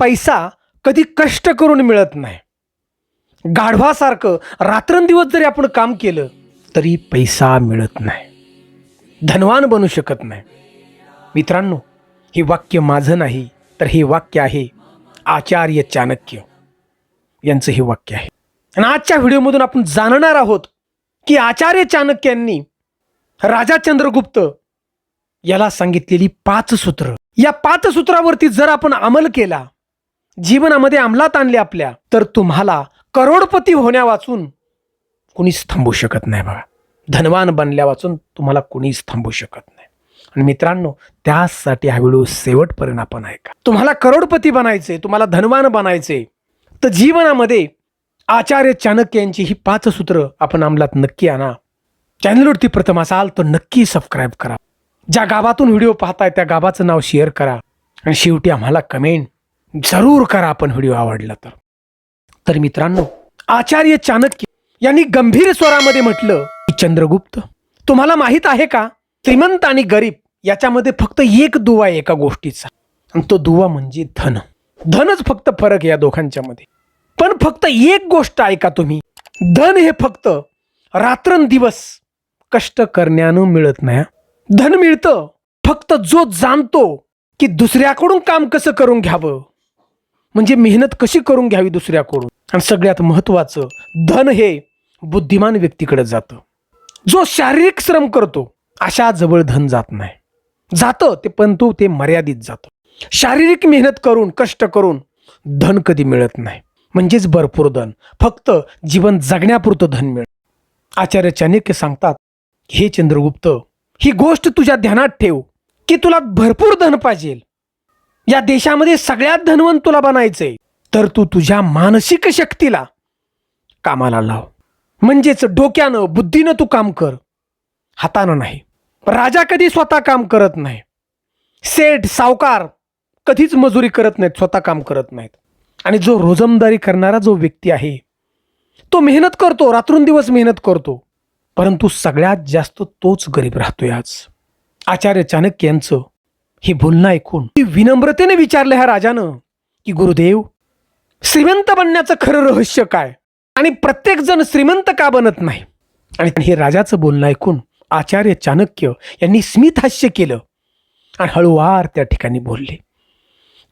पैसा कधी कष्ट करून मिळत नाही. गाढवासारखं रात्रंदिवस जरी आपण काम केलं तरी पैसा मिळत नाही, धनवान बनू शकत नाही. मित्रांनो, हे वाक्य माझं नाही, तर हे वाक्य आहे आचार्य चाणक्य यांचं हे वाक्य आहे. आणि आजच्या व्हिडिओमधून आपण जाणणार आहोत की आचार्य चाणक्य यांनी राजा चंद्रगुप्त याला सांगितलेली 5 सूत्र, या 5 सूत्रावरती जर आपण अंमल केला, जीवनामध्ये अंमलात आणले आपल्या, तर तुम्हाला करोडपती होण्यावाचून कुणीच थांबू शकत नाही. बघा, धनवान बनल्यावाचून तुम्हाला कुणीच थांबू शकत नाही. आणि मित्रांनो, त्यासाठी हा व्हिडिओ शेवटपर्यंत आपण ऐका. तुम्हाला करोडपती बनायचे, तुम्हाला धनवान बनायचे, तर जीवनामध्ये आचार्य चाणक्य यांची ही 5 सूत्र आपण अंमलात नक्की आणा. चॅनलवरती प्रथम असाल तर नक्की सबस्क्राईब करा. ज्या गावातून व्हिडिओ पाहताय त्या गावाचं नाव शेअर करा. आणि शेवटी आम्हाला कमेंट जरूर करा आपण व्हिडिओ आवडला तर. तर मित्रांनो, आचार्य चाणक्य यांनी गंभीर स्वरामध्ये म्हटलं की चंद्रगुप्त, तुम्हाला माहित आहे का, श्रीमंत आणि गरीब याच्यामध्ये फक्त एक दुवा आहे एका गोष्टीचा, आणि तो दुवा म्हणजे धन. धनच फक्त फरक आहे या दोघांच्या मध्ये. पण फक्त एक गोष्ट ऐका तुम्ही, धन हे फक्त रात्रंदिवस कष्ट करण्यानं मिळत नाही. धन मिळतं फक्त जो जाणतो की दुसऱ्याकडून काम कसं करून घ्यावं, म्हणजे मेहनत कशी करून घ्यावी दुसऱ्याकडून. आणि सगळ्यात महत्वाचं, धन हे बुद्धिमान व्यक्तीकडे जातं. जो शारीरिक श्रम करतो अशा जवळ धन जात नाही. जातं ते, पण ते मर्यादित जातं. शारीरिक मेहनत करून, कष्ट करून धन कधी मिळत नाही, म्हणजेच भरपूर धन, फक्त जीवन जगण्यापुरतं धन मिळतं. आचार्य चाणक्य सांगतात, हे चंद्रगुप्त, ही गोष्ट तुझ्या ध्यानात ठेव की तुला भरपूर धन पाहिजे, या देशामध्ये सगळ्यात धनवंत तुला बनायचंय, तर तू तुझ्या मानसिक शक्तीला कामाला लाव. म्हणजेच डोक्यानं, बुद्धीनं तू काम कर, हातानं नाही. राजा कधी स्वतः काम करत नाही, सेठ सावकार कधीच मजुरी करत नाहीत, स्वतः काम करत नाहीत. आणि जो रोजमदारी करणारा जो व्यक्ती आहे तो मेहनत करतो, रात्रंदिवस मेहनत करतो, परंतु सगळ्यात जास्त तोच गरीब राहतोय आज. आचार्य चाणक्य यांचं हे बोलणं ऐकून विनम्रतेने विचारलं ह्या राजानं की गुरुदेव, श्रीमंत बनण्याचं खरं रहस्य काय, आणि प्रत्येक जण श्रीमंत का बनत नाही. आणि हे राजाचं बोलणं ऐकून आचार्य चाणक्य यांनी स्मित हास्य केलं आणि हळूवार त्या ठिकाणी बोलले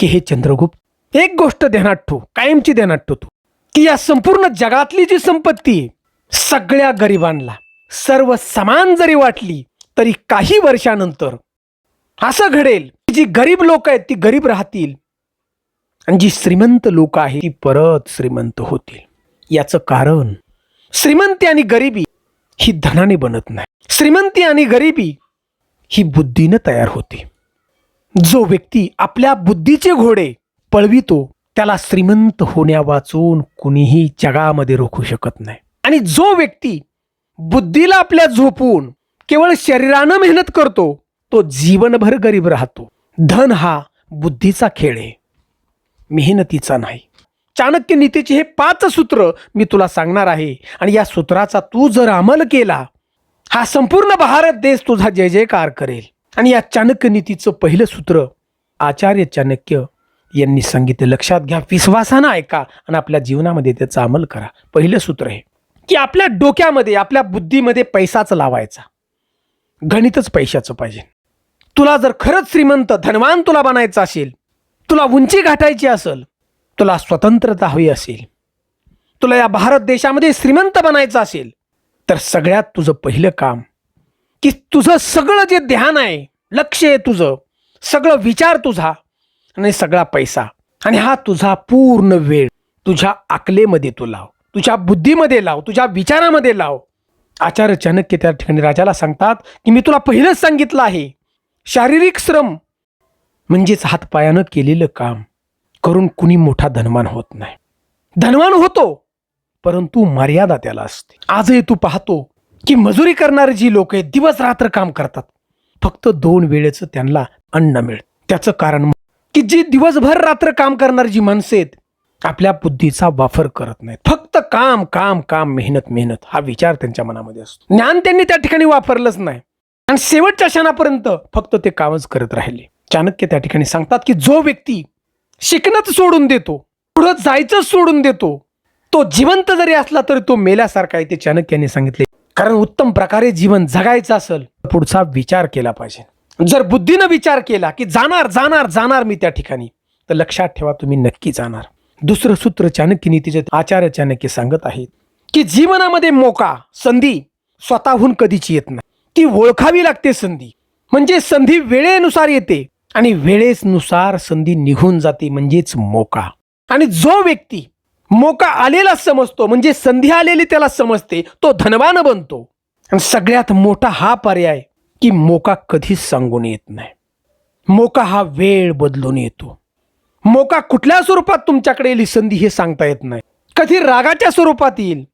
की हे चंद्रगुप्त, एक गोष्ट ध्यानात ठेव, कायमची ध्यानात ठेव तू, की या संपूर्ण जगातली जी संपत्ती सगळ्या गरिबांना सर्व समान जरी वाटली तरी काही वर्षानंतर असं घडेल की जी गरीब लोक आहेत ती गरीब राहतील आणि जी श्रीमंत लोक आहेत ती परत श्रीमंत होतील. याचं कारण, श्रीमंती आणि गरिबी ही धनाने बनत नाही, श्रीमंती आणि गरिबी ही बुद्धीने तयार होते. जो व्यक्ती आपल्या बुद्धीचे घोडे पळवितो त्याला श्रीमंत होण्यावाचून कुणीही जगामध्ये रोखू शकत नाही. आणि जो व्यक्ती बुद्धीला आपल्या झोपून केवळ शरीरानं मेहनत करतो तो जीवनभर गरीब राहतो. धन हा बुद्धीचा खेळ आहे, मेहनतीचा नाही. चाणक्य नीतीचे हे 5 सूत्र मी तुला सांगणार आहे, आणि या सूत्राचा तू जर अंमल केला, हा संपूर्ण भारत देश तुझा जय जयकार करेल. आणि या चाणक्य नीतीचं पहिलं सूत्र आचार्य चाणक्य यांनी सांगितलं, लक्षात घ्या, विश्वासानं ऐका आणि आपल्या जीवनामध्ये त्याचा अंमल करा. पहिलं सूत्र आहे की आपल्या डोक्यामध्ये, आपल्या बुद्धीमध्ये पैसाच लावायचा, गणितच पैशाचं पाहिजे. तुला जर खरंच श्रीमंत, धनवान तुला बनायचं असेल, तुला उंची गाठायची असेल, तुला स्वतंत्रता हवी असेल, तुला या भारत देशामध्ये श्रीमंत बनायचं असेल, तर सगळ्यात तुझं पहिलं काम की तुझं सगळं जे ध्यान आहे, लक्ष आहे तुझं, सगळं विचार तुझा आणि सगळा पैसा आणि हा तुझा पूर्ण वेळ तुझ्या अकलेमध्ये तू लाव, तुझ्या बुद्धीमध्ये लाव, तुझ्या विचारामध्ये लाव. आचार्य चाणक्य त्या ठिकाणी राजाला सांगतात की मी तुला पहिलंच सांगितलं आहे, शारीरिक श्रम म्हणजेच हातपायानं केलेलं काम करून कुणी मोठा धनवान होत नाही. धनवान होतो परंतु मर्यादा त्याला असते. आजही तू पाहतो की मजुरी करणारी जी लोक आहेत दिवस रात्र काम करतात, फक्त 2 वेळेचं त्यांना अन्न मिळतं. त्याचं कारण की जी दिवसभर रात्र काम करणारी जी माणसं आहेत आपल्या बुद्धीचा वापर करत नाहीत, फक्त काम काम काम, मेहनत मेहनत हा विचार त्यांच्या मनामध्ये असतो. ज्ञान त्यांनी त्या ठिकाणी वापरलंच नाही आणि शेवटच्या क्षणापर्यंत फक्त ते कामच करत राहिले. चाणक्य त्या ठिकाणी सांगतात की जो व्यक्ती शिकणंच सोडून देतो, पुढं जायचंच सोडून देतो. तो जिवंत जरी असला तरी तो मेल्यासारखा आहे, ते चाणक्याने सांगितले. कारण उत्तम प्रकारे जीवन जगायचं असेल पुढचा विचार केला पाहिजे. जर बुद्धीनं विचार केला की जाणार जाणार जाणार मी त्या ठिकाणी, तर लक्षात ठेवा तुम्ही नक्की जाणार. दुसरं सूत्र चाणक्य नीतीचे आचार्य चाणक्य सांगत आहेत की जीवनामध्ये मोका संधी स्वतःहून कधीच येत नाही, ती ओळखावी लागते संधी. म्हणजे संधी वेळेनुसार येते आणि वेळेनुसार संधी निघून जाते, म्हणजेच मोका. आणि जो व्यक्ती मोका आलेला समजतो, म्हणजे संधी आलेली त्याला समजते, तो धनवान बनतो. आणि सगळ्यात मोठा हा पर्याय की मोका कधीच सांगून येत नाही. मोका हा वेळ बदलून येतो. मोका कुठल्या स्वरूपात तुमच्याकडे येईल संधी हे सांगता येत नाही. कधी रागाच्या स्वरूपात येईल,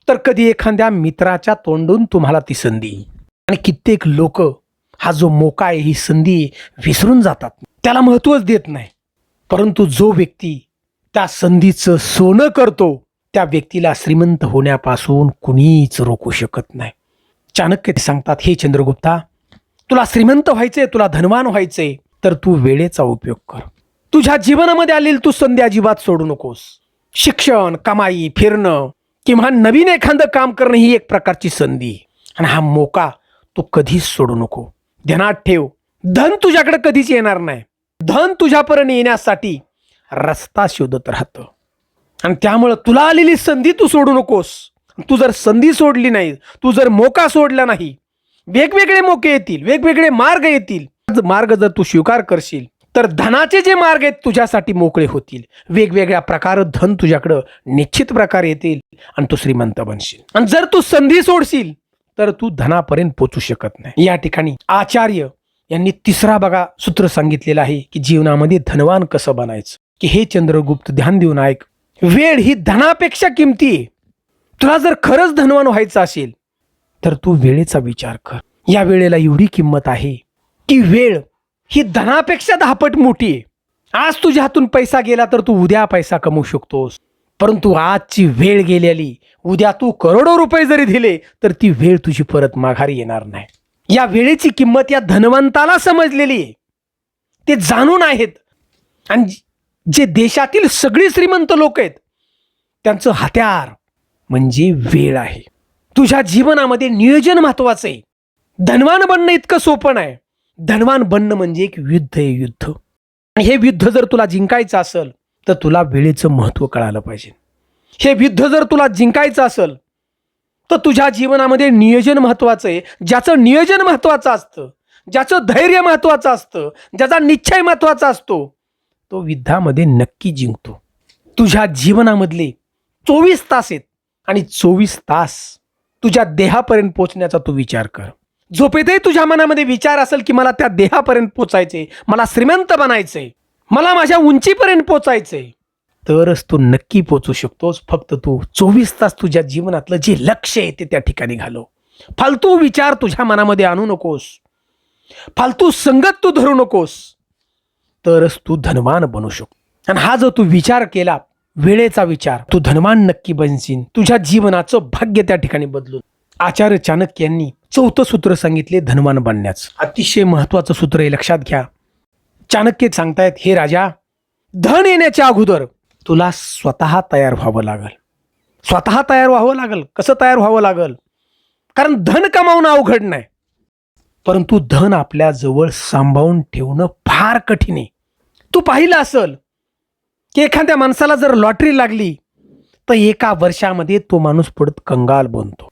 तर कधी एखाद्या मित्राच्या तोंडून तुम्हाला ती संधी येईल. आणि कित्येक लोक हा जो मोका आहे, ही संधी विसरून जातात, त्याला महत्वच देत नाही. परंतु जो व्यक्ती त्या संधीचं सोनं करतो, त्या व्यक्तीला श्रीमंत होण्यापासून कुणीच रोखू शकत नाही. चाणक्य ते सांगतात, हे चंद्रगुप्ता, तुला श्रीमंत व्हायचंय, तुला धनवान व्हायचंय, तर तू वेळेचा उपयोग कर. तुझ्या जीवनामध्ये आलेली तू संधी अजिबात सोडू नकोस. शिक्षण, कमाई, फिरणं किंवा नवीन एखादं काम करणं ही एक प्रकारची संधी. आणि हा मोका तू कधीच सोडू नको. ध्यानात ठेव, धन तुझ्याकडे कधीच येणार नाही. धन तुझ्यापर्यंत येण्यासाठी रस्ता शोधत राहतं. आणि त्यामुळं तुला आलेली संधी तू सोडू नकोस. तू जर संधी सोडली नाही, तू जर मोका सोडला नाही, वेगवेगळे मोके येतील, वेगवेगळे मार्ग येतील. मार्ग जर तू स्वीकार करशील, तर धनाचे जे मार्ग आहेत तुझ्यासाठी मोकळे होतील. वेगवेगळ्या प्रकार धन तुझ्याकडं निश्चित प्रकारे येतील आणि तू श्रीमंत बनशील. आणि जर तू संधी सोडशील, तर तू धनापर्यंत पोचू शकत नाही. या ठिकाणी आचार्य यांनी तिसरा बघा सूत्र सांगितलेलं आहे की जीवनामध्ये धनवान कसं बनायचं. की हे चंद्रगुप्त, ध्यान देऊन ऐक, वेळ ही धनापेक्षा किमती आहे. तुला जर खरंच धनवान व्हायचं असेल, तर तू वेळेचा विचार कर. या वेळेला एवढी किंमत आहे की वेळ ही धनापेक्षा 10 पट मोठी आहे. आज तुझ्या हातून पैसा गेला तर तू उद्या पैसा कमवू शकतोस, परंतु आजची वेळ गेलेली, उद्या तू करोडो रुपये जरी दिले तर ती वेळ तुझी परत माघारी येणार नाही. या वेळेची किंमत या धनवंताला समजलेली आहे, ते जाणून आहेत. आणि जे देशातील सगळी श्रीमंत लोक आहेत, त्यांचं हत्यार म्हणजे वेळ आहे. तुझ्या जीवनामध्ये नियोजन महत्वाचं आहे. धनवान बनणं इतकं सोपं नाही. धनवान बनणं म्हणजे एक युद्ध आहे, युद्ध. आणि हे युद्ध जर तुला जिंकायचं असेल, तर तुला वेळेचं महत्त्व कळालं पाहिजे. हे युद्ध जर तुला जिंकायचं असेल, तर तुझ्या जीवनामध्ये नियोजन महत्त्वाचं आहे. ज्याचं नियोजन महत्त्वाचं असतं, ज्याचं धैर्य महत्त्वाचं असतं, ज्याचा निश्चय महत्त्वाचा असतो, तो युद्धामध्ये नक्की जिंकतो. तुझ्या जीवनामधले 24 तास आहेत आणि 24 तास तुझ्या देहापर्यंत पोहोचण्याचा तू विचार कर. झोपेतही तुझ्या मनामध्ये विचार असेल की मला त्या देहापर्यंत पोचायचे, मला श्रीमंत बनायचंय, मला माझ्या उंचीपर्यंत पोचायचंय, तरच तू नक्की पोचू शकतोस. फक्त तू 24 तास तुझ्या जीवनातलं जे लक्ष्य आहे ते त्या ठिकाणी घालव. फालतू विचार तुझ्या मनामध्ये आणू नकोस, फालतू संगत तू धरू नकोस, तरच तू धनवान बनू शकतो. आणि हा जो तू विचार केला, वेळेचा विचार, तू धनवान नक्की बनशील. तुझ्या जीवनाचं भाग्य त्या ठिकाणी बदलून. आचार्य चाणक्य यांनी 4थं सूत्र सांगितले धनवान बनण्याचं. अतिशय महत्वाचं सूत्र हे लक्षात घ्या. चाणक्य सांगतायत, हे राजा, धन येण्याच्या अगोदर तुला स्वतः तयार व्हावं लागल. स्वतः तयार व्हावं लागल. कसं तयार व्हावं लागल? कारण धन कमावणं अवघड नाही, परंतु धन आपल्या जवळ सांभाळून ठेवणं फार कठीण आहे. तू पाहिलं असेल की एखाद्या माणसाला जर लॉटरी लागली तर एका वर्षामध्ये तो माणूस पडत कंगाल बनतो.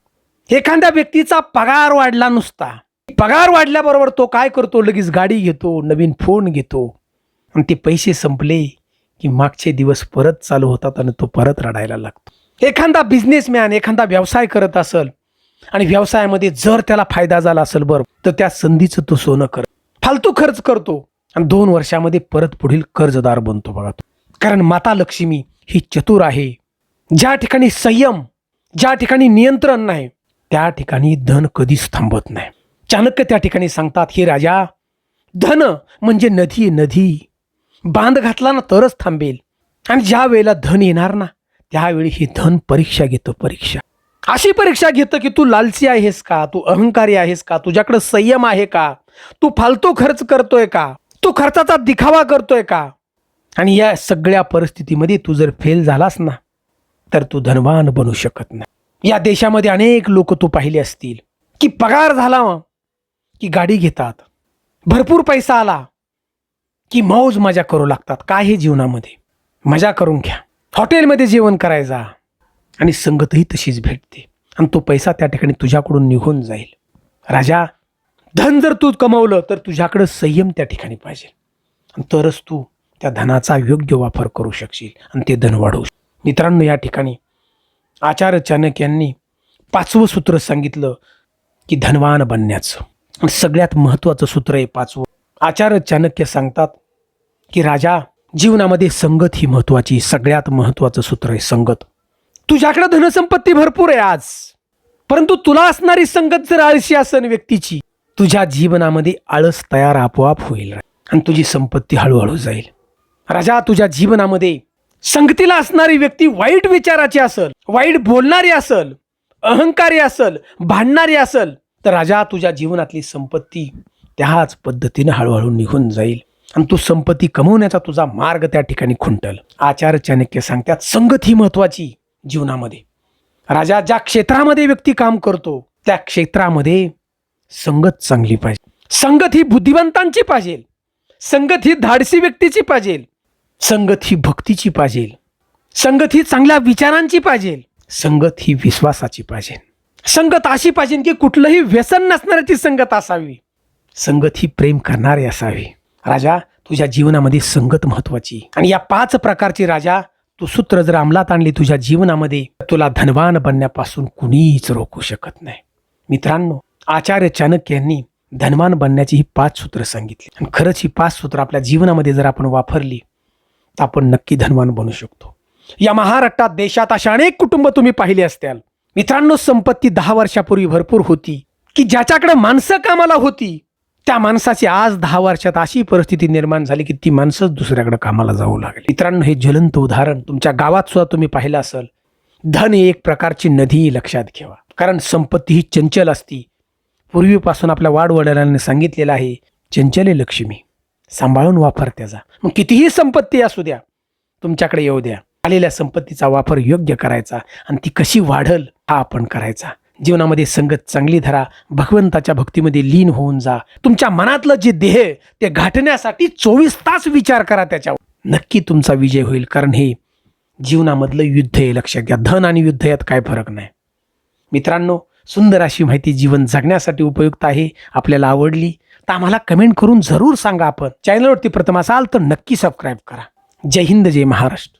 एखाद्या व्यक्तीचा पगार वाढला, नुसता पगार वाढल्याबरोबर तो काय करतो, लगेच गाडी घेतो, नवीन फोन घेतो. आणि ते पैसे संपले की मागचे दिवस परत चालू होतात आणि तो परत रडायला लागतो. एखादा बिझनेसमॅन एखादा व्यवसाय करत असेल आणि व्यवसायामध्ये जर त्याला फायदा झाला असेल बरं, तर त्या संधीचं तो सोनं कर, फालतू खर्च करतो आणि 2 वर्षामध्ये परत पुढील कर्जदार बनतो. बघा, कारण माता लक्ष्मी ही चतुर आहे. ज्या ठिकाणी संयम, ज्या ठिकाणी नियंत्रण नाही, त्या ठिकाणी धन कधीच थांबत नाही. चाणक्य त्या ठिकाणी सांगतात, हे राजा, धन म्हणजे नदी, नदी बांध घातला ना तरच थांबेल. आणि ज्या वेळेला धन येणार ना, त्यावेळी हे धन परीक्षा घेतं. परीक्षा अशी परीक्षा घेतं की तू लालची आहेस का, तू अहंकारी आहेस का, तुझ्याकडे संयम आहे का, तू फालतू खर्च करतोय का, तू खर्चाचा दिखावा करतोय का. आणि या सगळ्या परिस्थितीमध्ये तू जर फेल झालास ना तर तू धनवान बनू शकत नाही. या देशामध्ये अनेक लोक तू पाहिले असतील की पगार झाला की गाडी घेतात, भरपूर पैसा आला की मौज मजा करू लागतात. काय हे जीवनामध्ये मजा करून घ्या, हॉटेलमध्ये जेवण करायचा आणि संगतही तशीच भेटते आणि तो पैसा त्या ठिकाणी तुझ्याकडून निघून जाईल. राजा, धन जर तू कमवलं तर तुझ्याकडं संयम त्या ठिकाणी पाहिजे आणि तरच तू त्या धनाचा योग्य वापर करू शकशील आणि ते धन वाढवू. मित्रांनो, या ठिकाणी आचार्य चाणक्य यांनी 5वं सूत्र सांगितलं की धनवान बनण्याचं. आणि सगळ्यात महत्त्वाचं सूत्र आहे 5वं. आचार्य चाणक्य सांगतात की राजा, जीवनामध्ये संगत ही महत्त्वाची, सगळ्यात महत्त्वाचं सूत्र आहे संगत. तुझ्याकडे धनसंपत्ती भरपूर आहे आज, परंतु तुला असणारी संगत जर आळशी असेल व्यक्तीची, तुझ्या जीवनामध्ये आळस तयार आपोआप होईल आणि तुझी संपत्ती हळूहळू जाईल. राजा, तुझ्या जीवनामध्ये संगतीला असणारी व्यक्ती वाईट विचाराची असेल, वाईट बोलणारी असेल, अहंकारी असेल, भांडणारी असेल, तर राजा तुझ्या जीवनातली संपत्ती त्याच पद्धतीने हळूहळू निघून जाईल आणि तू संपत्ती कमवण्याचा तुझा मार्ग त्या ठिकाणी खुंटल. आचार्य चाणक्य सांगतात संगत ही महत्वाची जीवनामध्ये. राजा, ज्या क्षेत्रामध्ये व्यक्ती काम करतो त्या क्षेत्रामध्ये संगत चांगली पाहिजे. संगत ही बुद्धिवंतांची पाहिजे, संगत ही धाडसी व्यक्तीची पाहिजे, संगत ही भक्तीची पाहिजे, संगत ही चांगल्या विचारांची पाहिजे, संगत ही विश्वासाची पाहिजे. संगत अशी पाहिजे की कुठलंही व्यसन नसणाऱ्याची संगत असावी, संगत ही प्रेम करणारी असावी. राजा, तुझ्या जीवनामध्ये संगत महत्वाची आणि या 5 प्रकारची राजा तू सूत्र जर अंमलात आणली तुझ्या जीवनामध्ये, तुला धनवान बनण्यापासून कुणीच रोखू शकत नाही. मित्रांनो, आचार्य चाणक्य यांनी धनवान बनण्याची ही 5 सूत्र सांगितली आणि खरंच ही 5 सूत्र आपल्या जीवनामध्ये जर आपण वापरली तर आपण नक्की धनवान बनू शकतो. या महाराष्ट्रात, देशात अशा अनेक कुटुंब तुम्ही पाहिले असतील. मित्रांनो, संपत्ती 10 वर्षापूर्वी भरपूर होती की ज्याच्याकडे माणसं कामाला होती त्या माणसाची आज 10 वर्षात अशी परिस्थिती निर्माण झाली की ती माणसंच दुसऱ्याकडे कामाला जाऊ लागली. मित्रांनो, हे ज्वलंत उदाहरण तुमच्या गावात सुद्धा तुम्ही पाहिलं असेल. धन ही एक प्रकारची नदी लक्षात ठेवा, कारण संपत्ती ही चंचल असती. पूर्वीपासून आपल्या वाडवडिलांनी सांगितलेलं आहे, चंचले लक्ष्मी, सांभाळून वापर त्याचा. मग कितीही संपत्ती असू द्या, तुमच्याकडे येऊ द्या, आलेल्या संपत्तीचा वापर योग्य करायचा आणि ती कशी वाढल हा आपण करायचा. जीवनामध्ये संगत चांगली धरा, भगवंताच्या भक्तीमध्ये लीन होऊन जा. तुमच्या मनातलं जे ध्येय ते गाठण्यासाठी 24 तास विचार करा त्याच्यावर. नक्की तुमचा विजय होईल, कारण हे जीवनामधलं युद्ध आहे. लक्षात घ्या, धन आणि युद्ध यात काय फरक नाही. मित्रांनो, सुंदर अशी माहिती जीवन जगण्यासाठी उपयुक्त आहे. आपल्याला आवडली तर आम्हाला कमेंट करून जरूर सांगा. आपण चॅनलवरती प्रथम असाल तर नक्की सबस्क्राईब करा. जय हिंद, जय महाराष्ट्र.